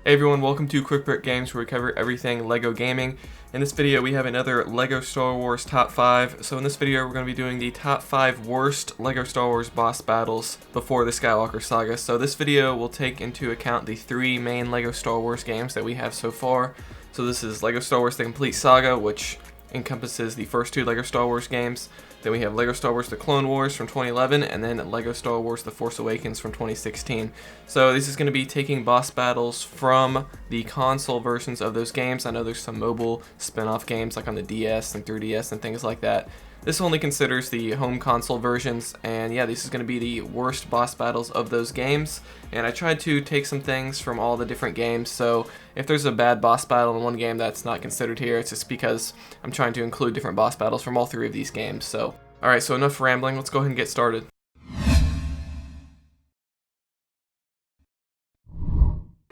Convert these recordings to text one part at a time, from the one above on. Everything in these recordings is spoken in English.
Hey everyone, welcome to Quick Brick Games, where we cover everything LEGO gaming. In this video we have another LEGO Star Wars Top 5. So in this video we're going to be doing the top 5 worst LEGO Star Wars boss battles before the Skywalker Saga. So this video will take into account the 3 main LEGO Star Wars games that we have so far. So this is LEGO Star Wars The Complete Saga, which encompasses the first 2 LEGO Star Wars games. Then we have LEGO Star Wars The Clone Wars from 2011, and then LEGO Star Wars The Force Awakens from 2016. So this is going to be taking boss battles from the console versions of those games. I know there's some mobile spin-off games like on the DS and 3DS and things like that. This only considers the home console versions, and yeah, this is going to be the worst boss battles of those games. And I tried to take some things from all the different games, so if there's a bad boss battle in one game that's not considered here, it's just because I'm trying to include different boss battles from all 3 of these games. So, alright, so enough rambling, let's go ahead and get started.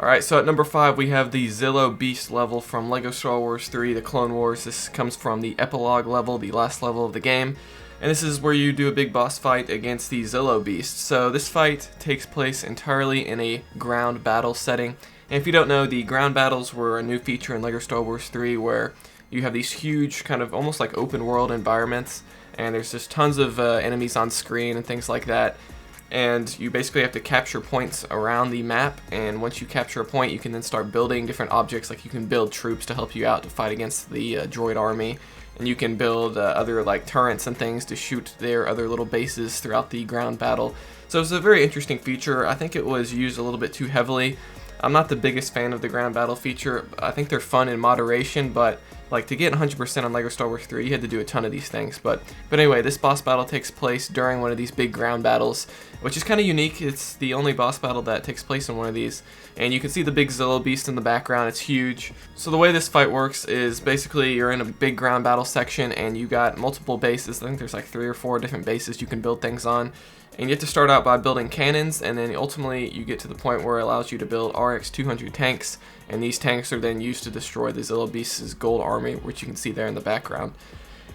Alright, so at number 5 we have the Zillo Beast level from LEGO Star Wars 3 The Clone Wars. This comes from the epilogue level, the last level of the game. And this is where you do a big boss fight against the Zillo Beast. So this fight takes place entirely in a ground battle setting. And if you don't know, the ground battles were a new feature in LEGO Star Wars 3 where you have these huge kind of almost like open world environments. And there's just tons of enemies on screen and things like that. And you basically have to capture points around the map, and once you capture a point you can then start building different objects. Like you can build troops to help you out to fight against the droid army, and you can build other like turrets and things to shoot their other little bases throughout the ground battle. So it's a very interesting feature. I think it was used a little bit too heavily. I'm not the biggest fan of the ground battle feature. I think they're fun in moderation, but like to get 100% on LEGO Star Wars 3, you had to do a ton of these things. But anyway, this boss battle takes place during one of these big ground battles, which is kind of unique. It's the only boss battle that takes place in one of these. And you can see the big Zillo Beast in the background. It's huge. So the way this fight works is basically you're in a big ground battle section and you got multiple bases. I think there's like 3 or 4 different bases you can build things on. And you have to start out by building cannons, and then ultimately you get to the point where it allows you to build RX-200 tanks, and these tanks are then used to destroy the Zillo Beast's gold army, which you can see there in the background.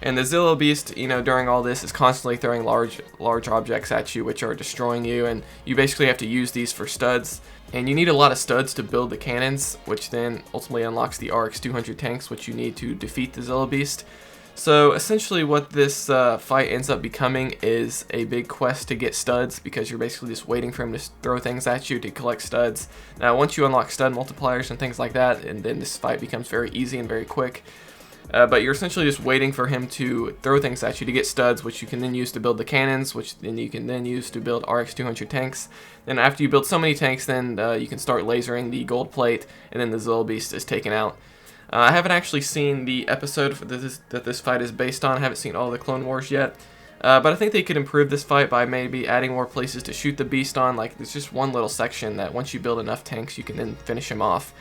And the Zillo Beast, you know, during all this is constantly throwing large objects at you, which are destroying you, and you basically have to use these for studs. And you need a lot of studs to build the cannons, which then ultimately unlocks the RX-200 tanks, which you need to defeat the Zillo Beast. So essentially what this fight ends up becoming is a big quest to get studs, because you're basically just waiting for him to throw things at you to collect studs. Now once you unlock stud multipliers and things like that, and then this fight becomes very easy and very quick. But you're essentially just waiting for him to throw things at you to get studs, which you can then use to build the cannons, which then you can then use to build RX-200 tanks. Then after you build so many tanks, then you can start lasering the gold plate, and then the Zillo Beast is taken out. I haven't actually seen the episode that this fight is based on. I haven't seen all the Clone Wars yet. But I think they could improve this fight by maybe adding more places to shoot the beast on. Like, there's just one little section that once you build enough tanks, you can then finish him off.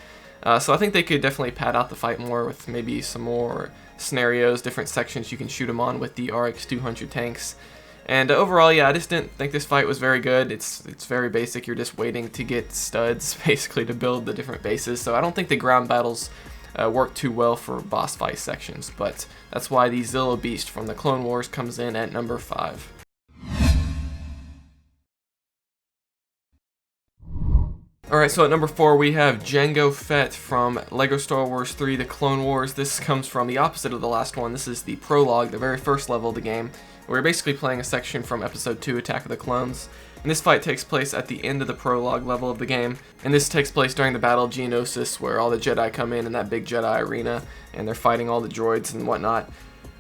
So I think they could definitely pad out the fight more with maybe some more scenarios, different sections you can shoot him on with the RX-200 tanks. And overall, yeah, I just didn't think this fight was very good. It's very basic. You're just waiting to get studs, basically, to build the different bases. So I don't think the ground battles work too well for boss fight sections, but that's why the Zillo Beast from the Clone Wars comes in at number 5. Alright, so at number 4 we have Jango Fett from LEGO Star Wars 3 The Clone Wars. This comes from the opposite of the last one. This is the prologue, the very first level of the game. We're basically playing a section from Episode 2, Attack of the Clones. And this fight takes place at the end of the prologue level of the game. And this takes place during the Battle of Geonosis, where all the Jedi come in that big Jedi arena, and they're fighting all the droids and whatnot.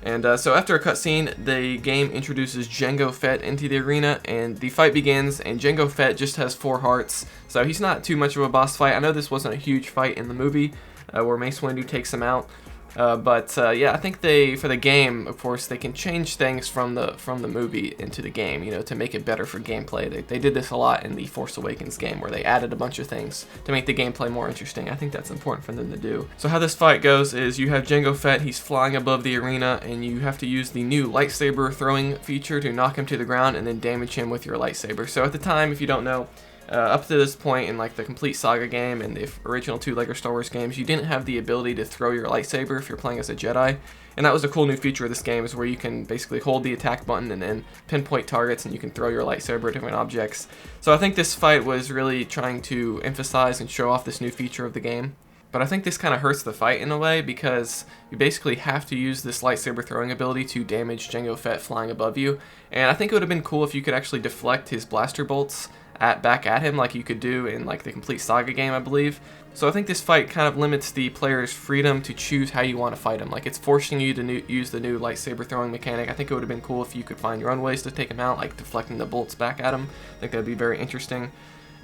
And so after a cutscene, the game introduces Jango Fett into the arena, and the fight begins, and Jango Fett just has 4 hearts, so he's not too much of a boss fight. I know this wasn't a huge fight in the movie, where Mace Windu takes him out. Yeah, I think for the game, of course, they can change things from the movie into the game, you know, to make it better for gameplay. They did this a lot in the Force Awakens game, where they added a bunch of things to make the gameplay more interesting. I think that's important for them to do. So how this fight goes is you have Jango Fett, he's flying above the arena, and you have to use the new lightsaber throwing feature to knock him to the ground and then damage him with your lightsaber. So at the time, if you don't know, Up to this point in like the Complete Saga game and the original 2 LEGO Star Wars games, you didn't have the ability to throw your lightsaber if you're playing as a Jedi, and that was a cool new feature of this game, is where you can basically hold the attack button and then pinpoint targets, and you can throw your lightsaber at different objects. So I think this fight was really trying to emphasize and show off this new feature of the game. But I think this kind of hurts the fight in a way, because you basically have to use this lightsaber throwing ability to damage Jango Fett flying above you. And I think it would have been cool if you could actually deflect his blaster bolts back at him, like you could do in like the Complete Saga game, I believe. So I think this fight kind of limits the player's freedom to choose how you want to fight him. Like, it's forcing you to use the new lightsaber throwing mechanic. I think it would have been cool if you could find your own ways to take him out, like deflecting the bolts back at him. I think that would be very interesting.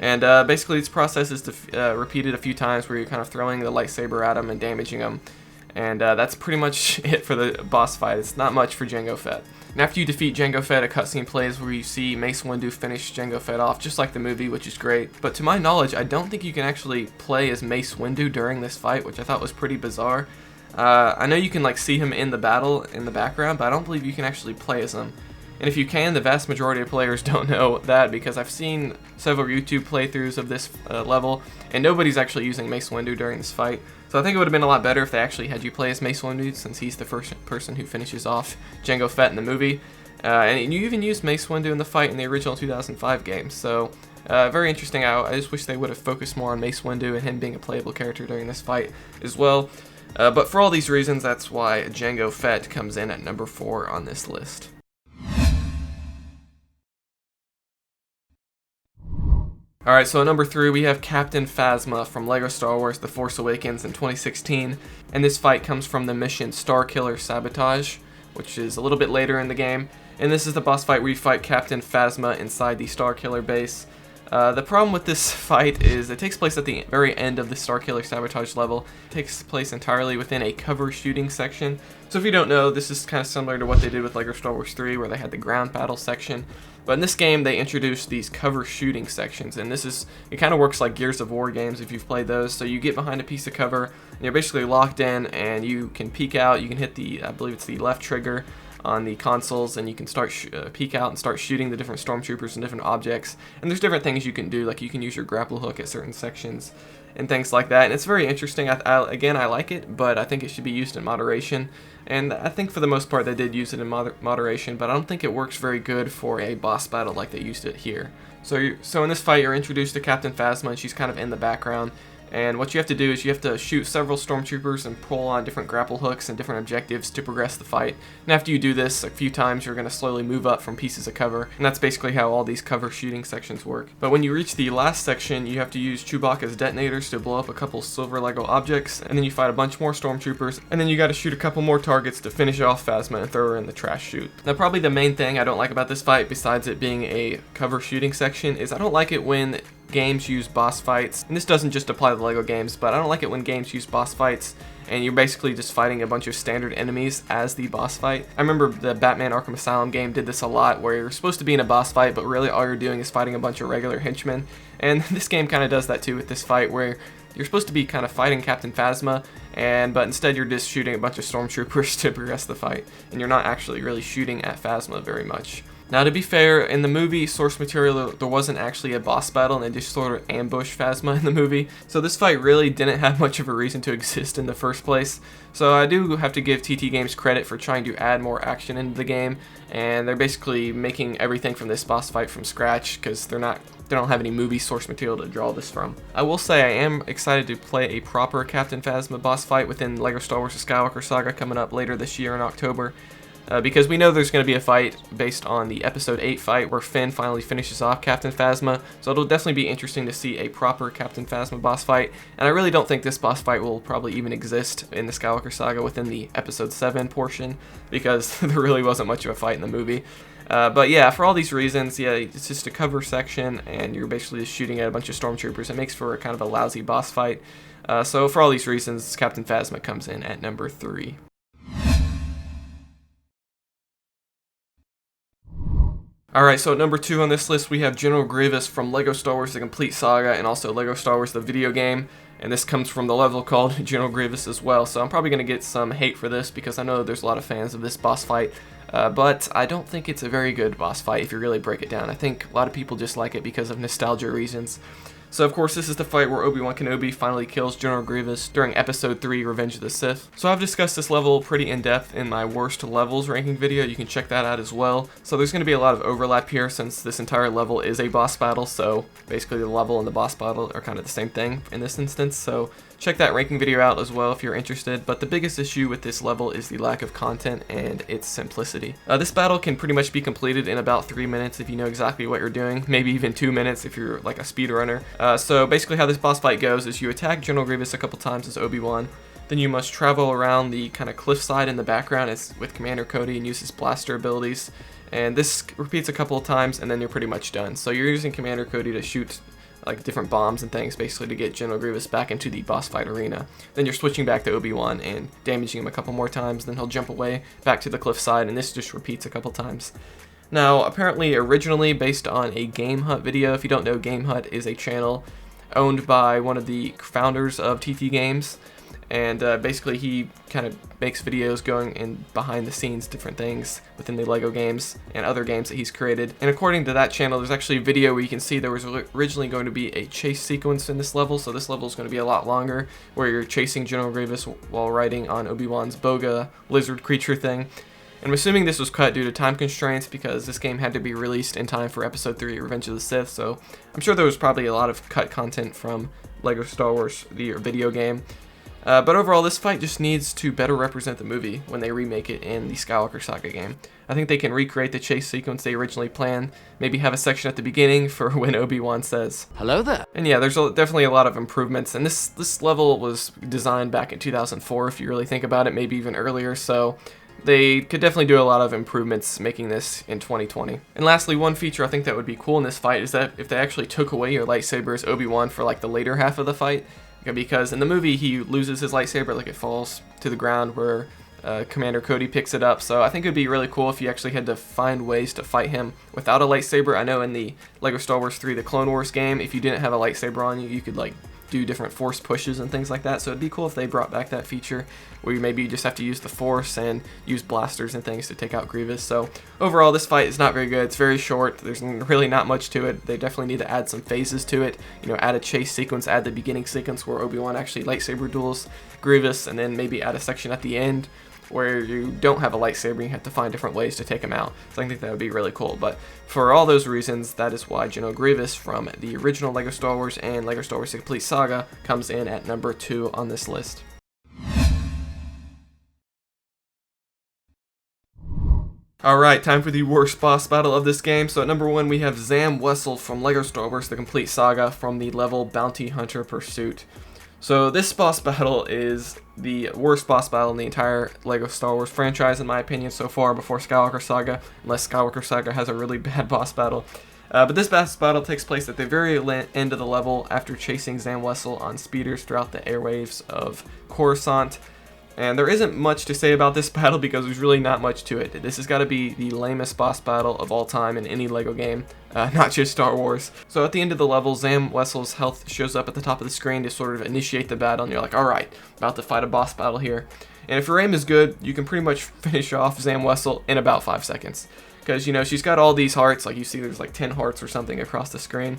And basically this process is repeated a few times, where you're kind of throwing the lightsaber at him and damaging him. And that's pretty much it for the boss fight. It's not much for Jango Fett. And after you defeat Jango Fett, a cutscene plays where you see Mace Windu finish Jango Fett off, just like the movie, which is great. But to my knowledge, I don't think you can actually play as Mace Windu during this fight, which I thought was pretty bizarre. I know you can like see him in the battle in the background, but I don't believe you can actually play as him. And if you can, the vast majority of players don't know that, because I've seen several YouTube playthroughs of this level, and nobody's actually using Mace Windu during this fight. So I think it would have been a lot better if they actually had you play as Mace Windu, since he's the first person who finishes off Jango Fett in the movie. And you even used Mace Windu in the fight in the original 2005 game. So very interesting. I just wish they would have focused more on Mace Windu and him being a playable character during this fight as well. But for all these reasons, that's why Jango Fett comes in at number 4 on this list. Alright, so at number 3 we have Captain Phasma from LEGO Star Wars The Force Awakens in 2016, and this fight comes from the mission Starkiller Sabotage, which is a little bit later in the game, and this is the boss fight where you fight Captain Phasma inside the Starkiller base. The problem with this fight is it takes place at the very end of the Starkiller Sabotage level. It takes place entirely within a cover shooting section. So if you don't know, this is kind of similar to what they did with LEGO Star Wars 3, where they had the ground battle section. But in this game, they introduced these cover shooting sections, and it kind of works like Gears of War games if you've played those. So you get behind a piece of cover, and you're basically locked in, and you can peek out. You can hit I believe it's the left trigger on the consoles, and you can start peek out and start shooting the different stormtroopers and different objects. And there's different things you can do, like you can use your grapple hook at certain sections and things like that. And it's very interesting. Again, I like it, but I think it should be used in moderation. And I think for the most part they did use it in moderation, but I don't think it works very good for a boss battle like they used it here. So in this fight, you're introduced to Captain Phasma, and she's kind of in the background. And what you have to do is you have to shoot several stormtroopers and pull on different grapple hooks and different objectives to progress the fight. And after you do this a few times, you're going to slowly move up from pieces of cover. And that's basically how all these cover shooting sections work. But when you reach the last section, you have to use Chewbacca's detonators to blow up a couple silver Lego objects. And then you fight a bunch more stormtroopers. And then you got to shoot a couple more targets to finish off Phasma and throw her in the trash chute. Now, probably the main thing I don't like about this fight, besides it being a cover shooting section, is I don't like it when games use boss fights, and this doesn't just apply to the LEGO games, but I don't like it when games use boss fights and you're basically just fighting a bunch of standard enemies as the boss fight. I remember the Batman Arkham Asylum game did this a lot, where you're supposed to be in a boss fight, but really all you're doing is fighting a bunch of regular henchmen. And this game kind of does that too with this fight, where you're supposed to be kind of fighting Captain Phasma, but instead you're just shooting a bunch of stormtroopers to progress the fight, and you're not actually really shooting at Phasma very much. Now, to be fair, in the movie source material, there wasn't actually a boss battle, and they just sort of ambushed Phasma in the movie. So this fight really didn't have much of a reason to exist in the first place. So I do have to give TT Games credit for trying to add more action into the game, and they're basically making everything from this boss fight from scratch, because they don't have any movie source material to draw this from. I will say I am excited to play a proper Captain Phasma boss fight within LEGO Star Wars: The Skywalker Saga coming up later this year in October. Because we know there's going to be a fight based on the Episode 8 fight where Finn finally finishes off Captain Phasma, so it'll definitely be interesting to see a proper Captain Phasma boss fight, and I really don't think this boss fight will probably even exist in the Skywalker Saga within the Episode 7 portion, because there really wasn't much of a fight in the movie. But yeah, for all these reasons, yeah, it's just a cover section, and you're basically just shooting at a bunch of stormtroopers. It makes for a kind of a lousy boss fight. So for all these reasons, Captain Phasma comes in at number 3. Alright, so at number 2 on this list we have General Grievous from LEGO Star Wars: The Complete Saga, and also LEGO Star Wars: The Video Game. And this comes from the level called General Grievous as well, so I'm probably going to get some hate for this, because I know there's a lot of fans of this boss fight. but I don't think it's a very good boss fight if you really break it down. I think a lot of people just like it because of nostalgia reasons. So of course this is the fight where Obi-Wan Kenobi finally kills General Grievous during Episode 3 Revenge of the Sith. So I've discussed this level pretty in depth in my worst levels ranking video, you can check that out as well. So there's going to be a lot of overlap here since this entire level is a boss battle, so basically the level and the boss battle are kind of the same thing in this instance. So check that ranking video out as well if you're interested, but the biggest issue with this level is the lack of content and its simplicity. This battle can pretty much be completed in about 3 minutes if you know exactly what you're doing, maybe even 2 minutes if you're like a speedrunner. So basically how this boss fight goes is you attack General Grievous a couple times as Obi-Wan, then you must travel around the kind of cliffside in the background with Commander Cody and use his blaster abilities, and this repeats a couple of times and then you're pretty much done. So you're using Commander Cody to shoot like different bombs and things basically to get General Grievous back into the boss fight arena. Then you're switching back to Obi-Wan and damaging him a couple more times, then he'll jump away back to the cliffside, and this just repeats a couple times. Now apparently originally based on a Game Hut video. If you don't know, Game Hut is a channel owned by one of the founders of TT Games, and basically he kind of makes videos going in behind the scenes different things within the LEGO games and other games that he's created. And according to that channel, there's actually a video where you can see there was originally going to be a chase sequence in this level, so this level is going to be a lot longer, where you're chasing General Grievous while riding on Obi-Wan's boga lizard creature thing. And I'm assuming this was cut due to time constraints because this game had to be released in time for Episode 3 Revenge of the Sith, so I'm sure there was probably a lot of cut content from LEGO Star Wars, the video game. But overall, this fight just needs to better represent the movie when they remake it in the Skywalker Saga game. I think they can recreate the chase sequence they originally planned, maybe have a section at the beginning for when Obi-Wan says, "Hello there." And yeah, there's definitely a lot of improvements, and this level was designed back in 2004, if you really think about it, maybe even earlier, so they could definitely do a lot of improvements making this in 2020. And lastly, one feature I think that would be cool in this fight is that if they actually took away your lightsaber as Obi-Wan for like the later half of the fight, because in the movie he loses his lightsaber, like it falls to the ground where Commander Cody picks it up. So I think it would be really cool if you actually had to find ways to fight him without a lightsaber. I know in the LEGO Star Wars 3, the Clone Wars game, if you didn't have a lightsaber on you, you could like do different force pushes and things like that. So it'd be cool if they brought back that feature where maybe you just have to use the force and use blasters and things to take out Grievous. So overall, this fight is not very good. It's very short. There's really not much to it. They definitely need to add some phases to it. You know, add a chase sequence, add the beginning sequence where Obi-Wan actually lightsaber duels Grievous, and then maybe add a section at the end where you don't have a lightsaber and you have to find different ways to take him out. So I think that would be really cool. But for all those reasons, that is why General Grievous from the original LEGO Star Wars and LEGO Star Wars Complete Saga comes in at number 2 on this list. Alright, time for the worst boss battle of this game. So at number 1 we have Zam Wesell from LEGO Star Wars The Complete Saga from the level Bounty Hunter Pursuit. So this boss battle is the worst boss battle in the entire LEGO Star Wars franchise, in my opinion, so far before Skywalker Saga, unless Skywalker Saga has a really bad boss battle. But this boss battle takes place at the very end of the level after chasing Zam Wesell on speeders throughout the airwaves of Coruscant. And there isn't much to say about this battle because there's really not much to it. This has got to be the lamest boss battle of all time in any LEGO game, not just Star Wars. So at the end of the level, Zam Wesell's health shows up at the top of the screen to sort of initiate the battle, and you're like, alright, about to fight a boss battle here. And if your aim is good, you can pretty much finish off Zam Wesell in about 5 seconds. Because, you know, she's got all these hearts, like you see there's like 10 hearts or something across the screen.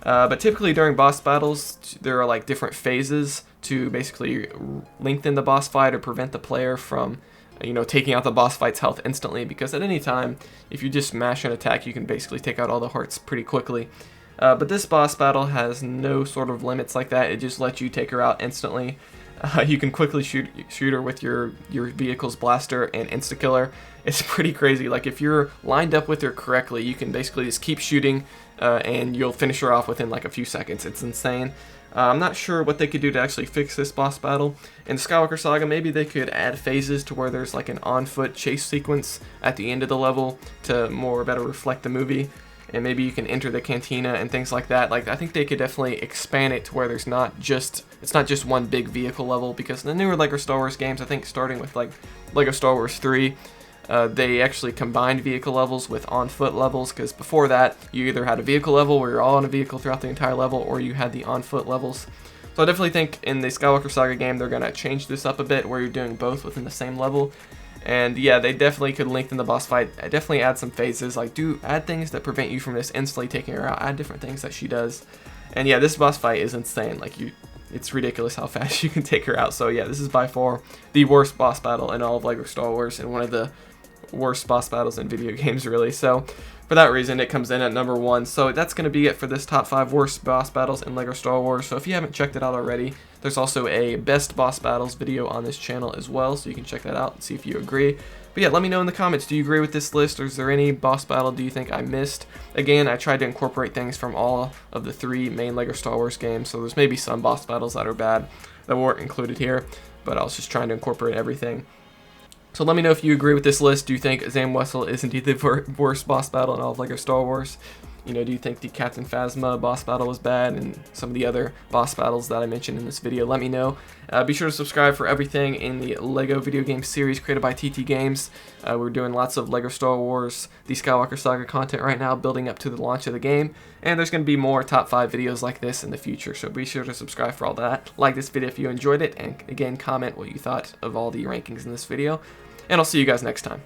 But typically during boss battles, there are like different phases to basically lengthen the boss fight or prevent the player from, you know, taking out the boss fight's health instantly, because at any time, if you just mash an attack, you can basically take out all the hearts pretty quickly. But this boss battle has no sort of limits like that. It just lets you take her out instantly. You can quickly shoot her with your vehicle's blaster and insta-kill her. It's pretty crazy. Like, if you're lined up with her correctly, you can basically just keep shooting and you'll finish her off within like a few seconds. It's insane. I'm not sure what they could do to actually fix this boss battle. In Skywalker Saga, maybe they could add phases to where there's like an on-foot chase sequence at the end of the level to better reflect the movie. And maybe you can enter the cantina and things like that. Like, I think they could definitely expand it to where it's not just one big vehicle level, because in the newer LEGO Star Wars games, I think starting with like LEGO Star Wars 3, they actually combined vehicle levels with on-foot levels, because before that, you either had a vehicle level where you're all on a vehicle throughout the entire level, or you had the on-foot levels. So I definitely think in the Skywalker Saga game, they're going to change this up a bit, where you're doing both within the same level. And yeah, they definitely could lengthen the boss fight, definitely add some phases, like add things that prevent you from just instantly taking her out, add different things that she does. And yeah, this boss fight is insane, like it's ridiculous how fast you can take her out. So yeah, this is by far the worst boss battle in all of LEGO Star Wars, and one of the worst boss battles in video games, really. So for that reason, it comes in at number 1. So that's going to be it for this top 5 worst boss battles in LEGO Star Wars. So if you haven't checked it out already, there's also a best boss battles video on this channel as well, so you can check that out and see if you agree. But yeah, let me know in the comments, do you agree with this list, or is there any boss battle do you think I missed? Again, I tried to incorporate things from all of the 3 main LEGO Star Wars games, so there's maybe some boss battles that are bad that weren't included here, but I was just trying to incorporate everything. So let me know if you agree with this list. Do you think Zam Wesell is indeed the worst boss battle in all of LEGO Star Wars? You know, do you think the Captain Phasma boss battle was bad, and some of the other boss battles that I mentioned in this video? Let me know. Be sure to subscribe for everything in the LEGO video game series created by TT Games. We're doing lots of LEGO Star Wars, the Skywalker Saga content right now, building up to the launch of the game. And there's going to be more top 5 videos like this in the future, so be sure to subscribe for all that. Like this video if you enjoyed it, and again, comment what you thought of all the rankings in this video. And I'll see you guys next time.